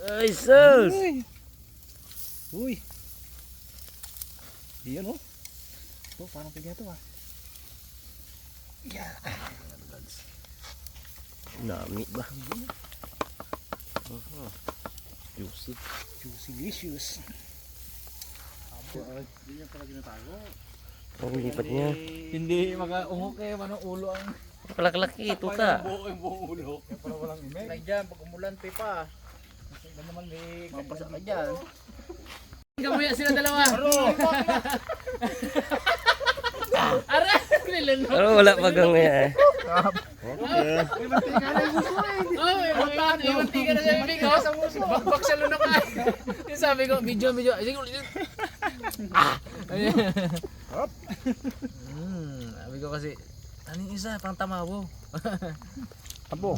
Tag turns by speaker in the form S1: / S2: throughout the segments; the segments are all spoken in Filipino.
S1: Ay, sus!
S2: Uy! Iyan oh. Ito, parang pigya ito ah. Yeah.
S1: Nami ba? Juicy.
S2: Juicy-licious.
S3: Hindi niya pala ginatago.
S1: Ang lipat niya.
S3: Hindi maka-ungok eh, manong ulo ang
S1: Palaklaki, tuta.
S3: yung buong ulo.
S2: Kaya pala walang imig.
S3: Like dyan, pag umulan pa. Kasi ba naman may mapasa ka dyan.
S4: Kamuya sila dalawa. Ara, kailan mo?
S1: Pero wala pa gang eh.
S3: May mantika na yung gusto eh.
S4: Oh, may mantika na sa bibig. Oh, sa muso. Bakbak sa lunok ay. Yung sabi ko, video. Ay, sige ulit. Sabi ko kasi, anong isa, pang tamawo.
S2: Abo.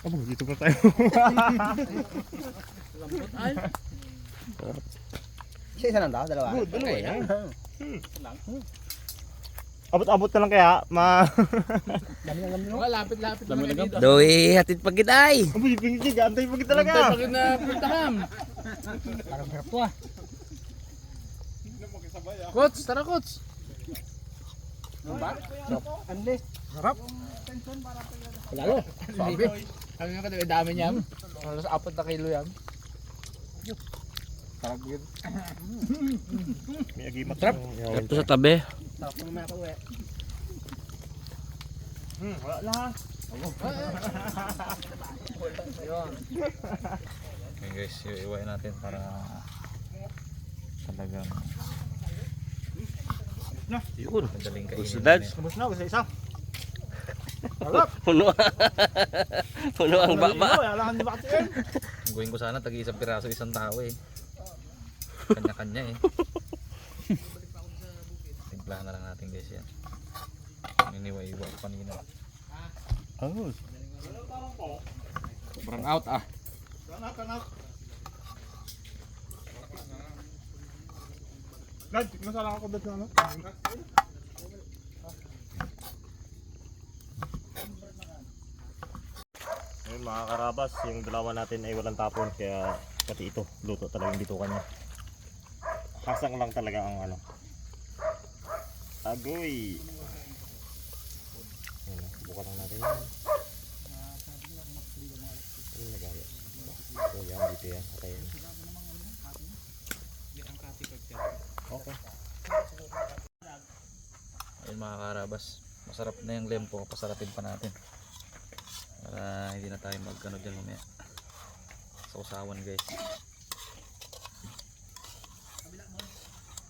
S2: Abo, dito pa tayo.
S4: Lambot ay.
S2: Isa lang daw, dalawa.
S3: Dalawa yan.
S2: Abot-abot na lang kaya, Dami ng lamno.
S4: Wala, lapit-lapit naman kayo dito.
S1: Doy, hatid pa kita ay.
S2: Abo, pingig, antay pa kita
S4: Talaga.
S2: talaga.
S4: Pagod na puntahan.
S2: Parang harap to ah.
S4: Coach, tara coach.
S2: Ande. Harap. Lalo.
S4: Sabi. Sabi nga kasi dami niya. Halos 4 na kilo yan.
S2: Sarap yun. May agimat.
S4: Sarap.
S1: Ito sa tabi.
S2: Sarap naman ako eh. Wala na ha.
S4: Ayun.
S3: Okay guys, iiwain natin para talagang
S1: Yun.
S3: madaling kainin.
S1: Gusto dads.
S2: Ubus na, gusto isa.
S1: Puno. Puno ang baba.
S2: Wala kang bakit.
S3: Ang gawin ko sana, tagi isang piraso isang tao eh. Kanya-kanya eh. Timplahan na lang natin guys yan. Iniwa-iwa ko kanina.
S2: Oh.
S3: Sobrang out ah.
S2: Dad, masala ako dad na ano? Ayun mga karabas, yung dalawa natin ay walang tapon kaya pati ito, luto talaga yung bitukan niya. Kasang lang talaga ang ano. Agoy! Ayun, buka lang natin yan. Ano nagaya? So yan, dito yan. Patayin. Okay.
S3: Ayun mga karabas, masarap na yung lempo, pasarapin pa natin para hindi na tayo magkano dyan mamaya sa usawan guys.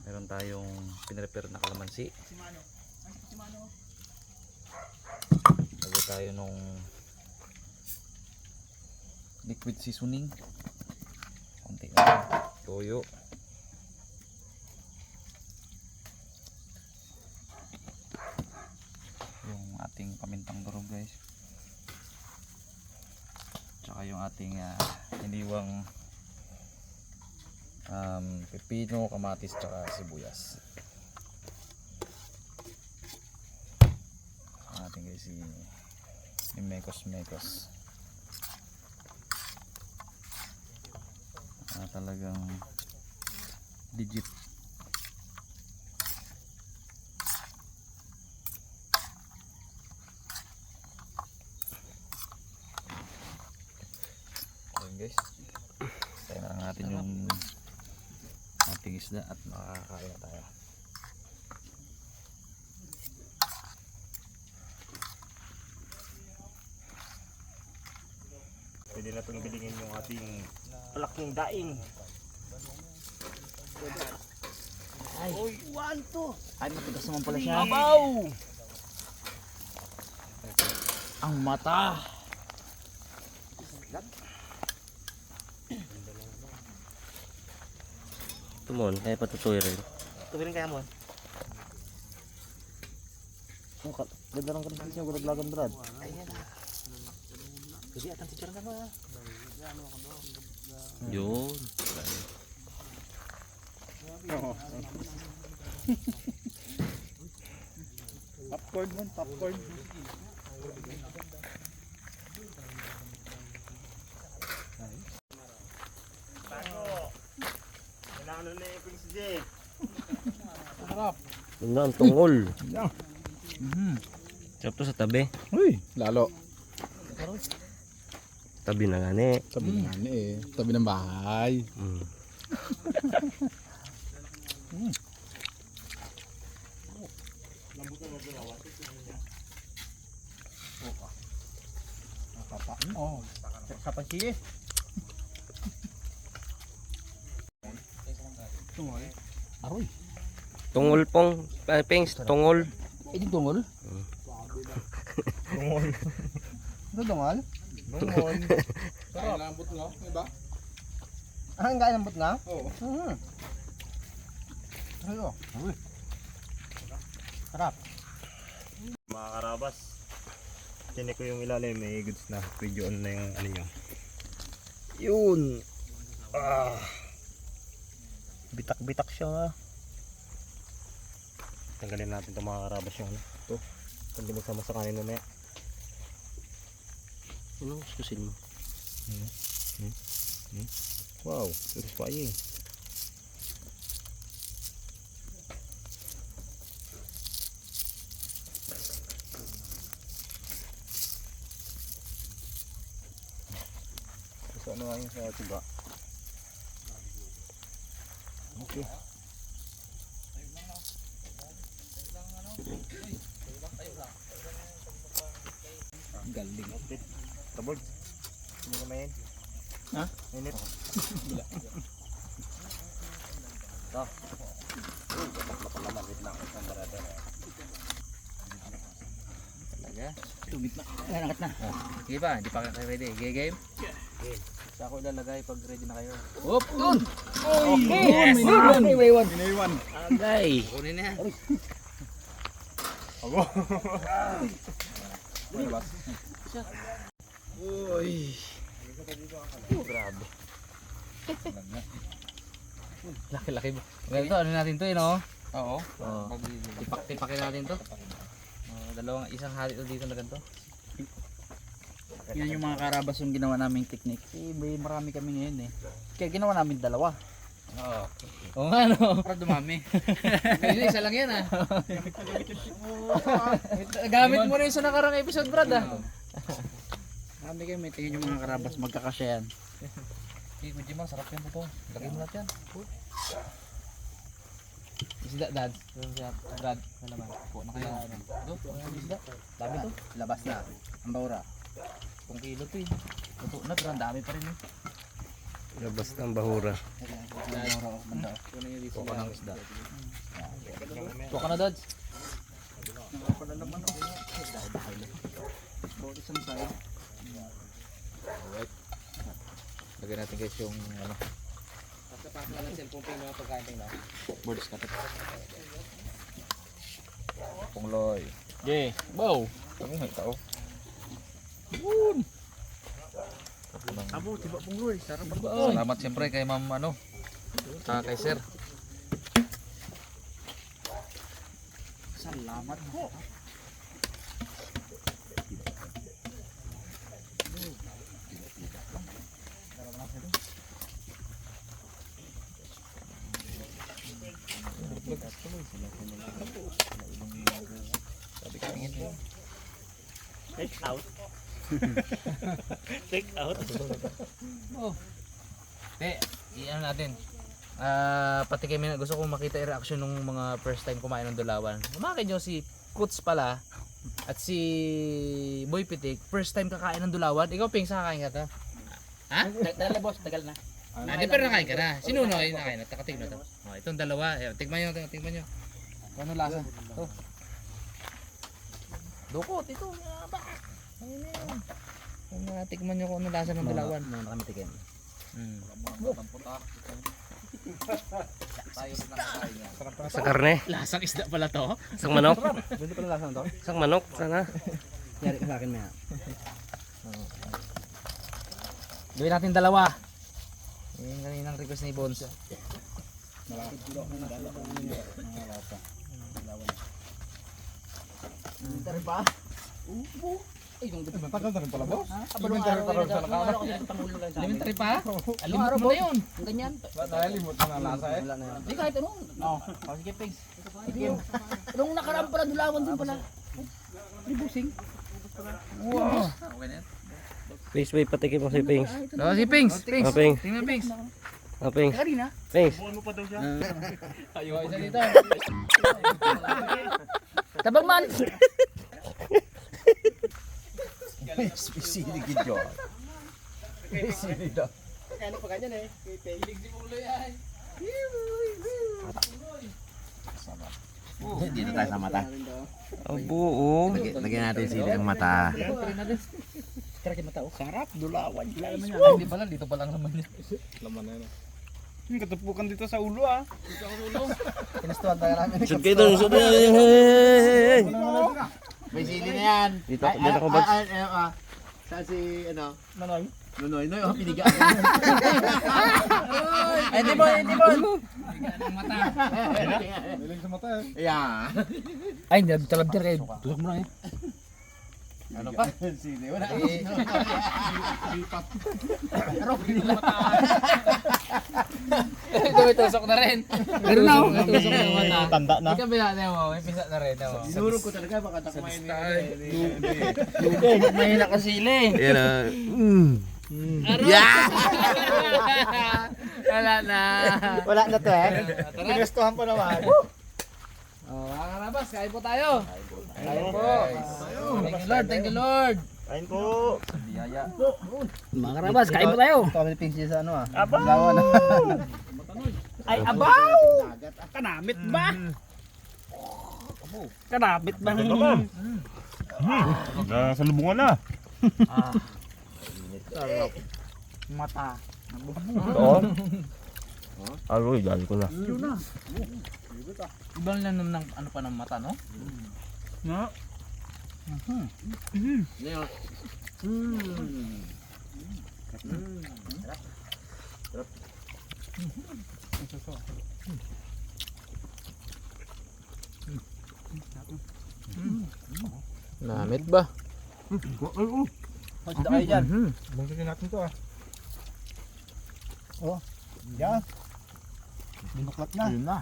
S3: Meron tayong pinrepare na kalamansi, lagay tayo nung liquid seasoning, konti na toyo, yung ating pamintang durog guys, tsaka yung ating hiniwang pepino, kamatis tsaka sibuyas. Ang ating guys yung mekos talagang legit. Guys, tayo na lang natin yung ating isda at makakain na tayo.
S2: Pwede na itong bilingin yung ating malaking daing.
S4: Ay,
S3: Ay, matigas naman pala siya.
S2: Abaw!
S3: Ang mata.
S1: Tumon, kaya patutoy rin.
S2: Tuwirin kaya mo. Ganda lang kanina siya, gulaglagan brad. Ayan. Kasi atang teacher na ba?
S1: Yun.
S2: Popcorn man, popcorn.
S1: Yun na ang tungol.
S3: Mhm.
S1: Sarap to sa tabi.
S4: Uy, lalo.
S1: Tabi na gani.
S4: Tabi na nga eh. Tabi ng bahay.
S1: Mm.
S4: Oh, kapan sige. Aroy.
S1: Tungol pong. Pengs, tungol.
S4: Eh, di tungol?
S2: Tungol.
S4: Ito tungol?
S2: Tungol.
S4: Kaya lambot nga, di ba?
S5: Ah, ang lambot nga?
S4: Oo.
S5: Ayo.
S2: Mga karabas, tinik ko yung ilalim, may goods na. Video on na yung ano nyo. Yun! Bitak-bitak siya. Tanggalin natin itong mga karabas yung ano. Ito. Hindi magsama sa kanin mamaya.
S1: Ano susin mo?
S2: Wow, satisfying. So ano nga yung sa tiba? Okay.
S4: Galing.
S2: Tabog. Hindi ka main.
S4: Ha?
S2: Init.
S3: Talaga. Tubig na. Ayan, angat na. Sige pa, hindi pa kayo ready. Game? Sa ako ilalagay pag ready na kayo. Hop! Dun!
S4: Okay!
S3: Yes!
S4: Inaiwan.
S1: Agay.
S3: Kunin na yan.
S2: Abo.
S4: Uy.
S3: Grabe. Laki-laki mo. Ganito, ano natin to yun, oh? Oo. Tipak-tipakin natin to. Isang hali dito na ganito.
S5: Yan yung mga karabas yung ginawa naming technique. Eh, may marami kami ngayon eh. Kaya ginawa namin dalawa.
S3: Oo. Oo nga, no?
S5: Para dumami.
S3: Kasi isa lang yan, ah. Gamit mo rin sa nakarang episode, Brad, ah.
S5: Marami kayo, may tingin yung mga karabas. Magkakasya yan.
S3: Hey, Kuya Jimar, sarap yan po. Lagay mo lahat yan. Isda, Dad. Brad, na naman. Po na kaya. Ito, ang isda. Dami to.
S5: Labas na. Ang baura.
S3: 10 kilo to eh. Ito na, Brad, dami pa rin eh.
S1: Labas ng bahura.
S3: Kunin nyo dito. Puka ng isda. Puka na, Dad. Alright. Lagyan natin guys yung ano. Basta pa na lang cellphone pa yung mga pagkain tayo na. Boards ka to. Pungloy.
S4: Okay. Wow.
S3: Ano may tao?
S5: Abo, tiba pungloy. Sarap.
S3: Salamat siyempre kay Ma'am ano. Kay Sir.
S5: Salamat po.
S2: Take out. Take out.
S3: Iyan natin. Pati kami gusto kong makita yung reaction ng mga first time kumain ng dulawan. Umakin nyo si Kuts pala at si Boy Pitik, first time kakain ng dulawan. Ikaw, Ping, saan kakain ka to? Ha?
S5: Dala boss, tagal na.
S3: Di pero nakain ka na. Sino no? Ay nakain na. Takatig na to. Itong dalawa. Tignan nyo. Ano lasa? Ito. Dukot, ito. Ayun na yan. Tikman nyo kung ano lasa ng dulawan.
S5: Muna kami tikim.
S1: Sa karne.
S3: Lasang isda pala to.
S1: Isang manok.
S5: Ganito pala lasa nito?
S1: Isang manok. Sana.
S5: Yari ka sa akin maya.
S3: Gawin natin dalawa. Yung kaninang request ni Bones.
S5: Tari pa? Matagal na rin pala, boss.
S4: Abalong araw kayo nag-araw ko yan, pangulo lang sa amin. Elementary pa? Alimot mo na yun. Ang ganyan.
S5: Nalimot na na lasa eh.
S4: Hindi kahit ano.
S5: Oo. Sige, Pings.
S4: Nung nakaraan pala, dulawan din pala. Libusing.
S5: Wow.
S1: Please, boy, patikim mo si Pings.
S3: Oh, si Pings.
S1: Ah, Pings.
S3: Tingnan Pings.
S1: Ah, Pings.
S4: Karina.
S1: Pings.
S2: Buwan mo pa daw siya.
S3: Ayaw isa dito.
S4: Tabang man.
S5: Sisilig yun. Sisilig daw.
S6: Dito tayo sa mata.
S1: Abo, oh.
S6: Lagyan natin sili ang mata.
S5: Sarap, dulawan.
S3: Hindi pala, dito pa lang naman yan.
S5: Yung katupukan dito sa ulo ah. Pinustuhan tayo namin.
S1: Shoot kayo doon, shoot kayo. Hey!
S6: May sili na yan.
S1: Dito ako, Bads.
S6: Saan si, ano?
S5: Manoy.
S6: Nonoy, oh, piniga.
S5: Ay, hindi mo.
S3: Mata.
S5: Milig sa mata eh.
S6: Yeah.
S3: Ay, hindi. Talabdir kayo. Tulak mo na eh.
S6: Ano pa? Sili, wala.
S3: Ito may tusok na rin. Pero na. May tusok na yung mata.
S2: Tanda na.
S3: Ikaw bila na mo. May pisa na rin.
S6: Sinurog ko talaga, baka takmayin mo.
S5: Mahina ka sili.
S1: Yan ah.
S3: Wala na.
S5: Wala na to eh.
S3: Tara.
S5: Pinustuhan pa naman.
S3: Oh, mga karabas, kain po tayo. Kain po. Thank you Lord, thank you Lord.
S2: Kain po.
S4: Mga karabas, kain po tayo.
S5: Ito Pings sa ano ah.
S2: Abaw!
S5: Lawan.
S4: Ay, abaw! Kanamit ba? Kanamit ba?
S2: Sa lubungan na.
S5: Mata.
S2: Doon. Aroy, dali ko na.
S3: Ibang lang ng ano pa ng mata, no? Namit ba?
S5: Pagda kayo dyan. Bungkikin natin to ah. Oh. Yan. Binuklat na.
S6: Yun na.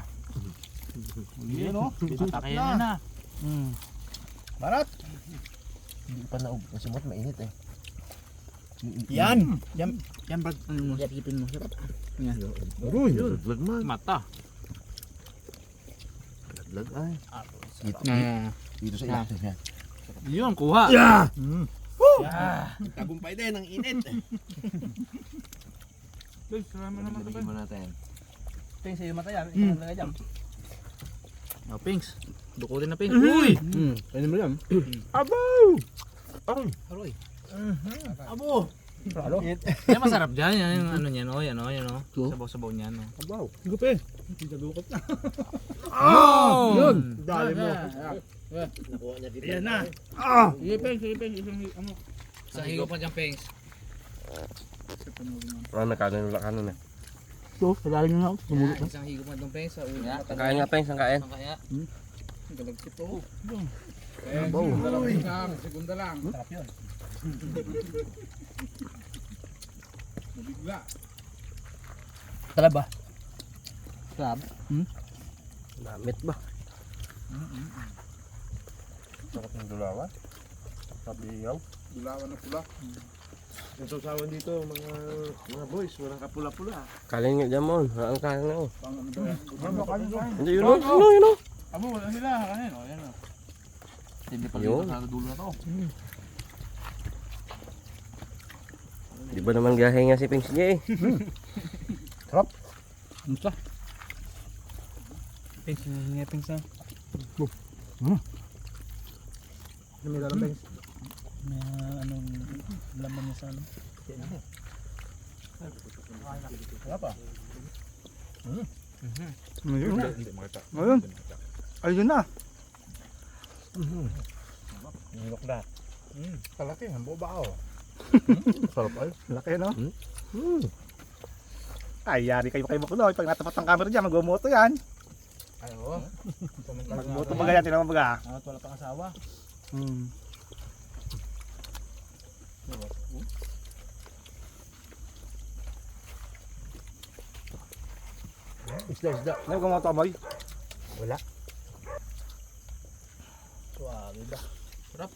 S5: Yun oh. Binuklat
S3: Kaya
S5: na.
S3: na.
S5: Barat.
S6: Hindi pa naubos. Kasi mo't mainit eh.
S5: Yan. Yan Brad.
S3: Ano mo? Yapipin mo.
S6: Uy, laglag man.
S3: Mata.
S6: Laglag ay. Dito,
S3: Na.
S6: dito sa ilalim yan.
S3: Yun, kuha.
S6: Tagumpay din ang init. Lagyan mo natin.
S5: Pings sa'yo mata yan. Ito na dyan.
S3: Oh, Pinks. Dukutin na Pinks. Uy!
S5: Pwede mo yan.
S3: Aroy.
S5: Abo. Alo.
S3: Yan masarap dyan. Yan yung ano niyan. Oh, yan oh. Yan oh. Sabaw-sabaw niyan. Oh.
S5: Abaw. Higup eh. Dukot na.
S3: Oh! Yun!
S5: Dali mo.
S6: Nakuha niya dito.
S5: Yan na.
S4: Sige, Peng, isang ano.
S3: Sa higo pa dyan, Pinks.
S1: Ano, nakaganula ka nun eh.
S5: Ito, kadali na ako.
S3: Yan, isang higo pa dyan, Pinks. Sa una.
S1: Ang kain nga, Pings, ang kain.
S3: Ang kaya.
S4: Galagsit to. Segunda lang.
S5: Sarap yun.
S4: Mabigla.
S5: Sarap ba? Sarap.
S1: Namit ba?
S2: Sarap ng dulawa. Sabiyaw.
S4: Dulawan na pula.
S6: Yung sausawan dito, mga boys, walang kapula-pula.
S1: Kalin nga dyan mo. Ang kain nga oh.
S4: Pang ano ba yan?
S1: Hindi, yun oh. Yun oh.
S4: Abo, wala sila. Kanin, o. Yan o.
S3: Hindi pala
S1: Yun.
S3: dito sa dulo na to.
S1: Di ba naman gahe nga si Pings niya eh.
S5: Musta? Pings, hingi Pings na. Ano may dalang Pings? May anong laman niya sa ano? Wala pa. Ayun. Ayun na.
S2: Nilok na.
S5: Kalaki, ang buba oh. Sarap ay. Laki no? Ay, yari kayo makuloy. Pag natapat ang camera dyan, mag-moto yan.
S3: Ay, oo.
S5: Mag-moto ba ganyan, tinaman baga?
S3: Wala pang asawa.
S5: Isda. Ano ka mga tamoy?
S3: Wala. Suwabe ba? Sarap.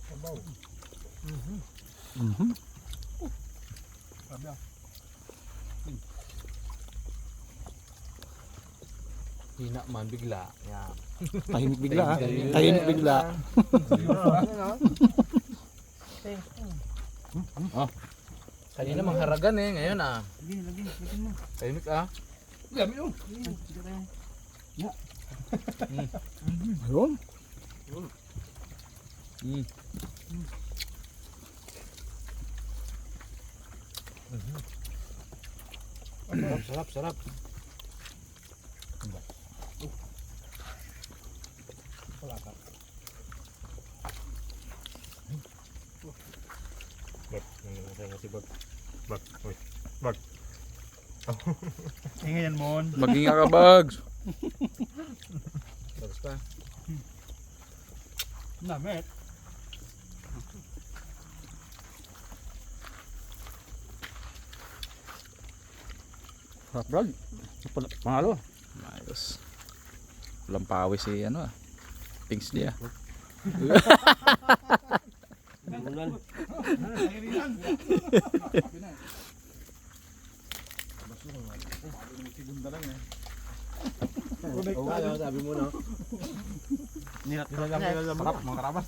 S3: Sabaw. Hina man bigla. Yan.
S5: Tahimik bigla ha.
S3: Tahimik.
S5: Tahimik bigla.
S3: Kanina mangharagan eh, ngayon ah. Tahimik ah.
S5: Ayun.
S3: Sarap.
S2: Bag, nangyayari nga si Bag. Bag, uy. Bag.
S5: Ingay yan mon.
S4: Maging ka bags.
S3: Bagus pa.
S5: Namit.
S4: Hot vlog. Pangalo. Ayos. Walang pawis si ano ah. Pings dia.
S3: Sabi mo no.
S5: Sarap mga karabas.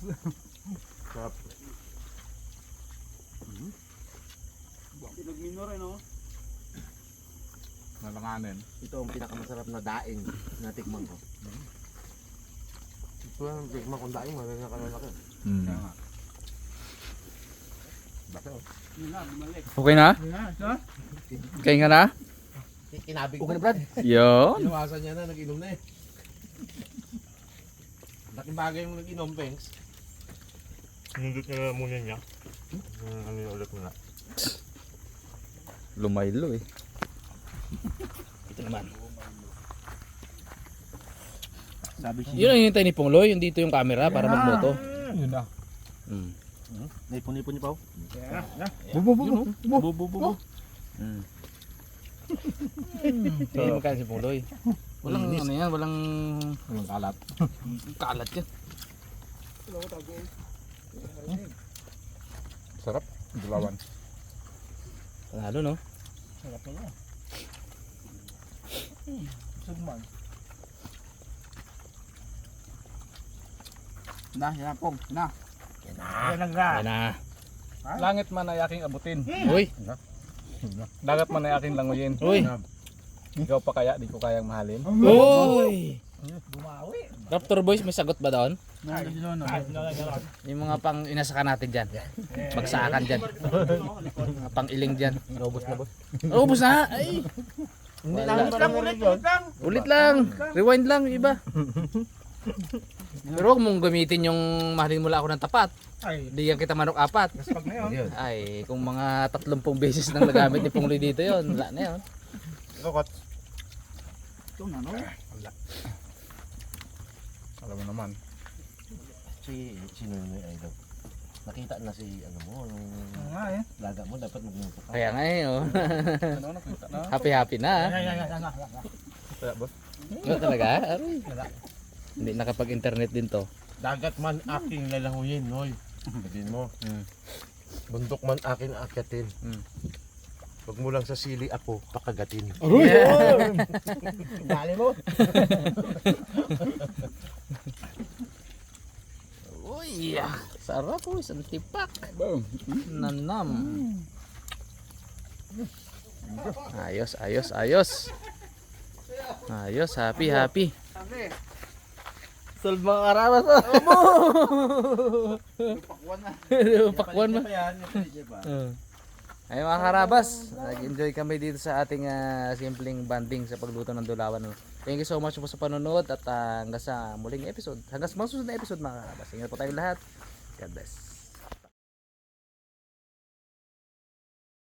S5: Nagminor eh no?
S6: Nalanganin.
S1: Ito ang pinakamasarap na daing na tikman ko. Ito ang tikman kong daing, maganda ka lalaki.
S4: Okay na? Kaya nga na?
S1: Kinabig ko na Brad.
S4: Yo.
S1: Inuwasan niya na, nag-inom na eh. Laking bagay yung nag-inom, Pengs.
S2: Nindot na muna niya. Ano yung ulit mo na.
S4: Lumaylo eh.
S3: Ito naman.
S5: Sabi siya.
S3: Yun ang hinintay ni Pongloy, yung dito yung camera para magboto.
S5: Yun na.
S1: Naipon-ipon niyo pa
S5: Bubu.
S3: Tingin mo kaya si Pongloy. Walang ano yan, walang
S5: kalat.
S3: kalat yan.
S5: Sarap. Dulawan.
S3: Panalo no?
S5: Sarap na. Sugman. Yan pong. Na. Yan lang ka.
S3: Yan na.
S4: Langit man ay aking abutin.
S3: Uy!
S4: Dagat man ay aking languyin.
S3: Uy!
S4: Ikaw pa kaya, di ko kayang mahalin.
S3: Uy!
S5: Bumawi.
S3: Raptor Boys, may sagot ba doon?
S5: Na.
S3: Yung mga pang inasakan natin dyan. Bagsakan dyan. Mga pang iling dyan.
S1: Robos na boss.
S3: Ubus na! Ay!
S1: Hindi lang
S3: Ulit lang! Rewind lang yung iba. Pero huwag mong gamitin yung mahalin mula ako ng tapat.
S5: Ay.
S3: Diyan kita manok apat.
S5: Pag na yun.
S3: Ay, kung mga 30 beses nang nagamit ni Pongloy dito yon, wala na yun.
S5: Ito na no.
S6: Alam mo naman.
S1: Sino yun yung idol? Nakita na si ano mo, nung
S5: Nga eh.
S1: laga mo, dapat magmuto ka.
S3: Kaya nga eh, oh.
S5: Ano nakita na?
S3: Happy na.
S6: Kaya ba?
S3: Ano talaga? Aray. Hindi nakapag-internet din to.
S1: Dagat man aking lalanguyin, Noy. Sabihin mo. Bundok man aking akyatin. Huwag mo lang sa sili ako pakagatin.
S5: Dali mo.
S3: Uy, sarap po, isang tipak. Nanam. Ayos. Ayos, happy.
S1: Solve mga karamas mo.
S3: Pakwan mo. Ay mga karabas, nag-enjoy kami dito sa ating simpleng banding sa pagluto ng dulawan. Thank you so much po sa panonood at hanggang sa muling episode. Hanggang sa mga susunod na episode mga karabas. Ingat po tayong lahat. God bless.